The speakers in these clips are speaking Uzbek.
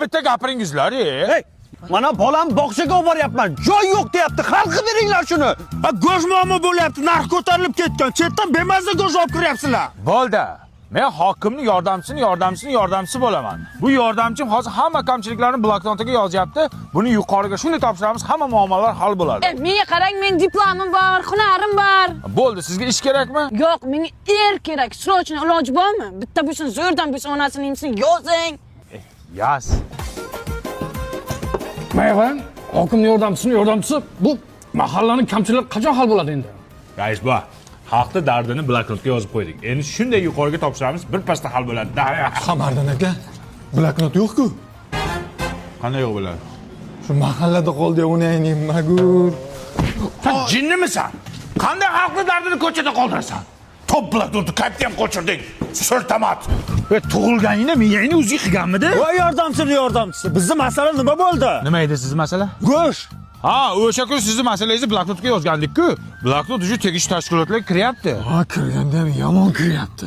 Bitta gapiringizlar. Hey, mana bolam bog'chaga olib boryapman. Joy yo'q deyapti. Xalqi beringlar shuni. Go'sht muammo bo'lyapti, narx ko'tarilib ketgan. Chetdan bemazza go'sht olib kiryapsizlar. Bo'ldi. Men hokimning yordamchisi bo'laman. Bu yordamchim hozir hamma kamchiliklarni bloknotiga yozyapti. Buni yuqoriga shunday topshiramiz, hamma muammolar hal bo'ladi. Menga qarang, men diplomim bor, hunarim bor. Bo'ldi, sizga ish kerakmi? Yo'q, menga kerak. Srochni iloji bormi? Bitta bo'lsin, zo'rdan bo'lsin, onasining ismini yozing. Yaz. Mayvan, hokimning yordamchisi bu mahallaning kamchiliklari qachon hal bo'ladi endi? Rais bu xalqni dardini bloknotga yozib qo'ydik. Endi shunday yuqoriga topshiramiz, bir pasda hal bo'ladi. Qamariddin aka, bloknot yo'q-ku. Qanday yo'q bo'ladi? Shu mahallada qoldi, uni ayning magur. Sen jinnimisan? Qanday xalqni dardini ko'chada qoldirasan? Top bloknotni qayerdan ham qo'chirding? Sirtamat. Ve tug'ilganingda miyangni o'ziga qilganmidi? Voy yordamchisi. Bizning masala nima bo'ldi? Nima edi sizning masala? Go'sht. Ha, o'sha kun sizning masalangizni bloknotga yozgandik-ku. Bloknot uchun tegishli tashkilotlarga kiryapti. Ha, kirganda ham yomon kiryapti.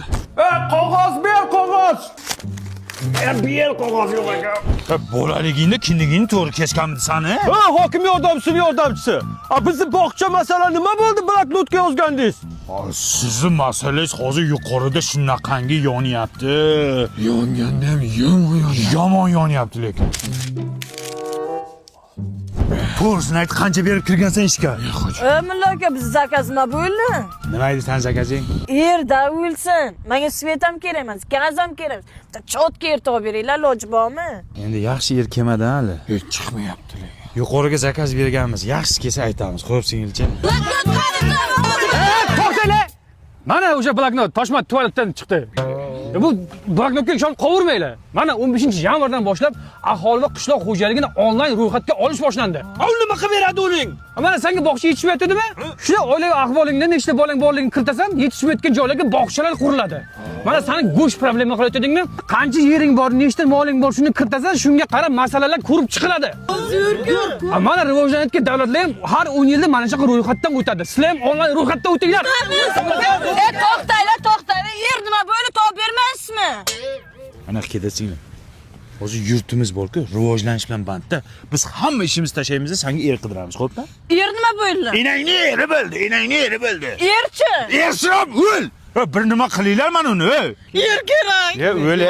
Qog'oz ber, qog'oz. Ber qog'oz yo'q ekan. Bolaligingda kindigingni to'g'ri kesganmidi sani? Ha, hokim yordamchisi. Bizning bog'cha masala nima bo'ldi? Bloknotga yozgandingiz. Sizning masalangiz hozir yuqorida shunaqangi yonyapti. Yonganda ham yomon Yomon lekin. To'g'risini ayt, qancha berib kirgansan ishga? Mulla aka, biz zakaz nima bo'ldi? Nima edi san zakazing? Yerda o'lsin. Menga svet ham kerak emas, gaz ham kerak. Bitta chotka yer topib beringlar, iloji bormi? Endi yaxshi yer kelmadi hali. Hech chiqmayapti. Yuqoriga zakaz berganmiz. Yaxshi kelsa aytamiz. Xo'p, singilcha. To'xtanglar. Mana o'sha bloknot Toshmat tualetdan chiqdi. Bu bloknotga ishonib qovurmanglar. Mana 15-yanvardan boshlab aholi va qishloq xo'jaligini onlayn ro'yxatga olish boshlandi. Nima qilib beradi uning? Mana senga bog'cha yetishmayaptimi? Shuna oilaviy ahvolingda nechta bolang borligini kiritasan, yetishmayotgan joylarga bog'chalar quriladi. Mana seni go'sht problema qilayotganingni, qancha yering bor, nechta moling bor, shuni kiritasan, shunga qarab masalalar ko'rib chiqiladi. Mana rivojlanayotgan davlatlar ham har 10 yilda mana shu ro'yxatdan o'tadi. Sizlar ham onlayn ro'yxatdan o'tinglar. To'xtanglar. Yer nima bo'ldi, topib bermaysizmi? Ana kedasinglar. Hozir yurtimiz bor-ku, rivojlanish bilan bandda. Biz hamma ishimizni tashlaymiz, senga er qidiramiz, xo'pmi? Yer nima bo'ldi? Enangni eri bo'ldi. Erchi. Ersirab o'l. Bir nima qilinglar mana uni. Yer kerak. O'l.